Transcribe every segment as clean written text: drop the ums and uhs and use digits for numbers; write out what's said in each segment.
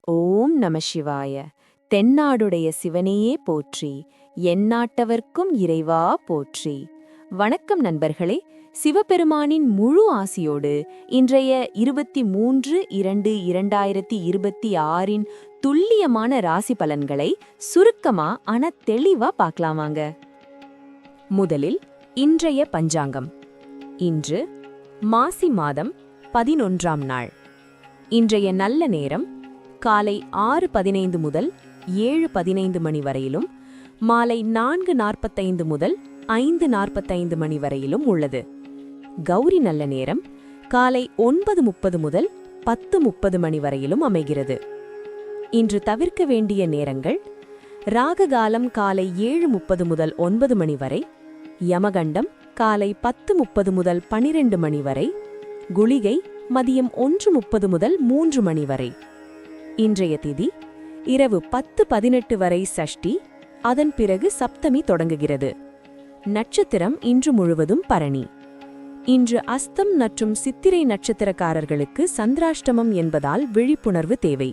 ஓம் நம சிவாய. தென்னாடுடைய சிவனையே போற்றி, எந்நாட்டவர்க்கும் இறைவா போற்றி. வணக்கம் நண்பர்களே. சிவபெருமானின் முழு ஆசியோடு இன்றைய 23/2/2026 துல்லியமான ராசி பலன்களை சுருக்கமா ஆனா தெளிவா பார்க்கலாமாங்க. முதலில் இன்றைய பஞ்சாங்கம். இன்று மாசி மாதம் 11ஆம் நாள். இன்றைய நல்ல நேரம் காலை 6:15 முதல் 7:15 மணி வரையிலும், மாலை 4:45 முதல் 5:45 மணி வரையிலும் உள்ளது. கௌரி நல்ல நேரம் காலை 9:30 முதல் 10:30 மணி வரையிலும் அமைகிறது. இன்று தவிர்க்க வேண்டிய நேரங்கள்: ராககாலம் காலை 7:30 முதல் 9 மணி வரை, யமகண்டம் காலை 10:30 முதல் 12 மணி வரை, குளிகை மதியம் 1:30 முதல் 3 மணி வரை. இன்றைய திதி இரவு 10:18 வரை சஷ்டி, அதன் பிறகு சப்தமி தொடங்குகிறது. நட்சத்திரம் இன்று முழுவதும் பரணி. இன்று அஸ்தம் மற்றும் சித்திரை நட்சத்திரக்காரர்களுக்கு சந்திராஷ்டமம் என்பதால் விழிப்புணர்வு தேவை.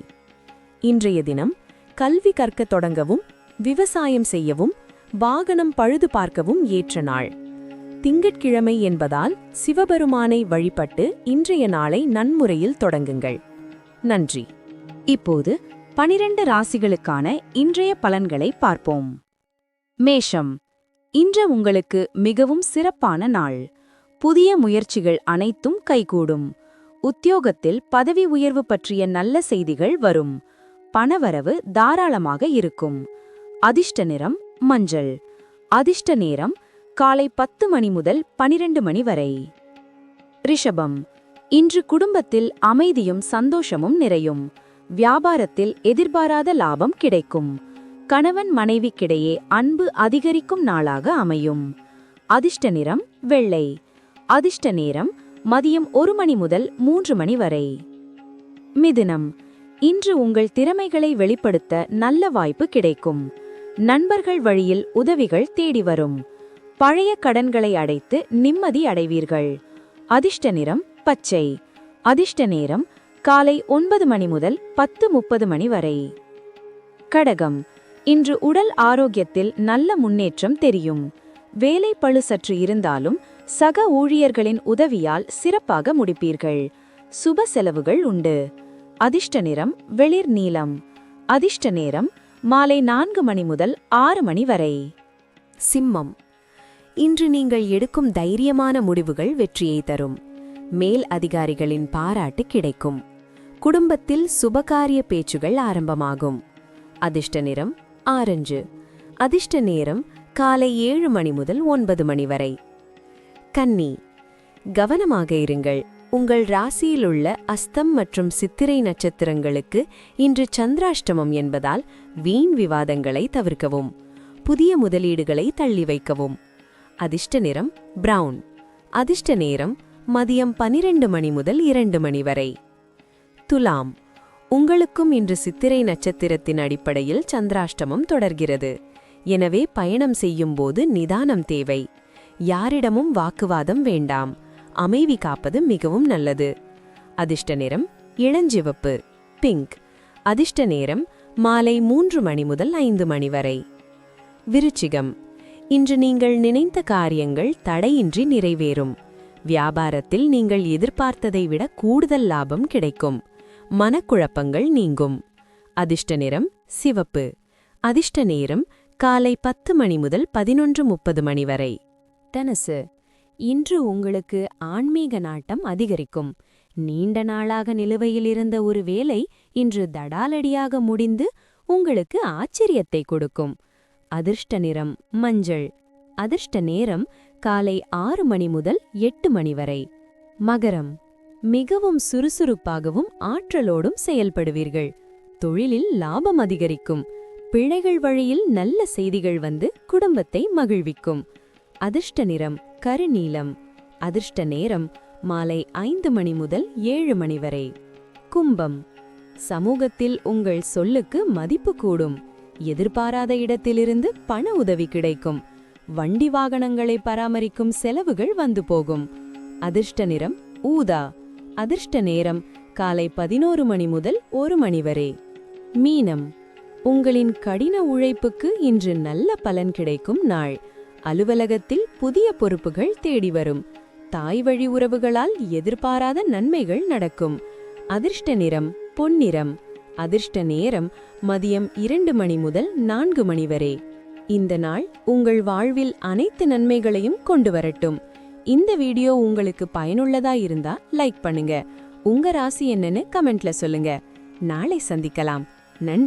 இன்றைய தினம் கல்வி கற்க தொடங்கவும், விவசாயம் செய்யவும், வாகனம் பழுது பார்க்கவும் ஏற்ற நாள். திங்கட்கிழமை என்பதால் சிவபெருமானை வழிபட்டு இன்றைய நாளை நன்முறையில் தொடங்குங்கள். நன்றி. இப்போது 12 ராசிகளுக்கான இன்றைய பலன்களை பார்ப்போம். மேஷம். இன்று உங்களுக்கு மிகவும் சிறப்பான நாள். புதிய முயற்சிகள் அனைத்தும் கைகூடும். உத்தியோகத்தில் பதவி உயர்வு பற்றிய நல்ல செய்திகள் வரும். பணவரவு தாராளமாக இருக்கும். அதிர்ஷ்ட நிறம் மஞ்சள். அதிர்ஷ்ட நேரம் காலை 10 மணி முதல் 12 மணி வரை. ரிஷபம். இன்று குடும்பத்தில் அமைதியும் சந்தோஷமும் நிறையும். வியாபாரத்தில் எதிர்பாராத லாபம் கிடைக்கும். கணவன் மனைவிக்கிடையே அன்பு அதிகரிக்கும் நாளாக அமையும். அதிர்ஷ்ட நிறம் வெள்ளை. அதிர்ஷ்ட நேரம் மதியம் 1 மணி முதல் 3 மணி வரை. மிதுனம். இன்று உங்கள் திறமைகளை வெளிப்படுத்த நல்ல வாய்ப்பு கிடைக்கும். நண்பர்கள் வழியில் உதவிகள் தேடி வரும். பழைய கடன்களை அடைத்து நிம்மதி அடைவீர்கள். அதிர்ஷ்ட நிறம் பச்சை. அதிர்ஷ்ட நேரம் காலை 9 மணி முதல் 10:30 மணி வரை. கடகம். இன்று உடல் ஆரோக்கியத்தில் நல்ல முன்னேற்றம் தெரியும். வேலை பளு சற்று இருந்தாலும் சக ஊழியர்களின் உதவியால் சிறப்பாக முடிப்பீர்கள். சுப செலவுகள் உண்டு. அதிர்ஷ்ட நிறம் வெளிர் நீலம். அதிர்ஷ்ட நேரம் மாலை 4 மணி முதல் 6 மணி வரை. சிம்மம். இன்று நீங்கள் எடுக்கும் தைரியமான முடிவுகள் வெற்றியை தரும். மேல் அதிகாரிகளின் பாராட்டு கிடைக்கும். குடும்பத்தில் சுபகாரிய பேச்சுகள் ஆரம்பமாகும். அதிர்ஷ்ட நிறம் ஆரஞ்சு. அதிர்ஷ்ட நேரம் காலை 7 மணி முதல் 9 மணி வரை. கன்னி. கவனமாக இருங்கள். உங்கள் ராசியிலுள்ள அஸ்தம் மற்றும் சித்திரை நட்சத்திரங்களுக்கு இன்று சந்திராஷ்டமம் என்பதால் வீண் விவாதங்களை தவிர்க்கவும். புதிய முதலீடுகளை தள்ளி வைக்கவும். அதிர்ஷ்ட நிறம் பிரவுன். அதிர்ஷ்ட நேரம் மதியம் 12 மணி முதல் 2 மணி வரை. துலாம். உங்களுக்கும் இன்று சித்திரை நட்சத்திரத்தின் அடிப்படையில் சந்திராஷ்டமம் தொடர்கிறது. எனவே பயணம் செய்யும்போது நிதானம் தேவை. யாரிடமும் வாக்குவாதம் வேண்டாம். அமைதி காப்பது மிகவும் நல்லது. அதிர்ஷ்ட நிறம் இளஞ்சிவப்பு பிங்க். அதிர்ஷ்ட நேரம் மாலை 3 மணி முதல் 5 மணி வரை. விருச்சிகம். இன்று நீங்கள் நினைத்த காரியங்கள் தடையின்றி நிறைவேறும். வியாபாரத்தில் நீங்கள் எதிர்பார்த்ததை விட கூடுதல் லாபம் கிடைக்கும். மனக்குழப்பங்கள் நீங்கும். அதிர்ஷ்ட நிறம் சிவப்பு. அதிர்ஷ்ட நேரம் காலை 10 மணி முதல் 11:30 மணி வரை. தனுசு. இன்று உங்களுக்கு ஆன்மீக நாட்டம் அதிகரிக்கும். நீண்ட நாளாக நிலுவையில் இருந்த ஒரு வேலை இன்று தடாலடியாக முடிந்து உங்களுக்கு ஆச்சரியத்தை கொடுக்கும். அதிர்ஷ்ட நிறம் மஞ்சள். அதிர்ஷ்ட நேரம் காலை 6 மணி முதல் 8 மணி வரை. மகரம். மிகவும் சுறுசுறுப்பாகவும் ஆற்றலோடும் செயல்படுவீர்கள். தொழிலில் லாபம் அதிகரிக்கும். பிழைகள் வழியில் நல்ல செய்திகள் வந்து குடும்பத்தை மகிழ்விக்கும். அதிர்ஷ்ட நிறம் கருநீலம். அதிர்ஷ்ட நேரம் மாலை 5 மணி முதல் 7 மணி வரை. கும்பம். சமூகத்தில் உங்கள் சொல்லுக்கு மதிப்பு கூடும். எதிர்பாராத இடத்திலிருந்து பண உதவி கிடைக்கும். வண்டி வாகனங்களை பராமரிக்கும் செலவுகள் வந்து போகும். அதிர்ஷ்ட நிறம் ஊதா. அதிர்ஷ்ட நேரம் காலை 11 மணி முதல் 1 மணி வரை. மீனம், உங்களின் கடின உழைப்புக்கு இன்று நல்ல பலன் கிடைக்கும் நாள். அலுவலகத்தில் புதிய பொறுப்புகள் தேடி வரும். தாய் வழி உறவுகளால் எதிர்பாராத நன்மைகள் நடக்கும். அதிர்ஷ்ட நிறம் பொன்னிறம். அதிர்ஷ்ட நேரம் மதியம் 2 மணி முதல் 4 மணி வரை. இந்த நாள் உங்கள் வாழ்வில் அனைத்து நன்மைகளையும் கொண்டு வரட்டும். இந்த வீடியோ உங்களுக்கு பயனுள்ளதா இருந்தா லைக் பண்ணுங்க. உங்க ராசி என்னன்னு கமெண்ட்ல சொல்லுங்க. நாளை சந்திக்கலாம். நன்றி.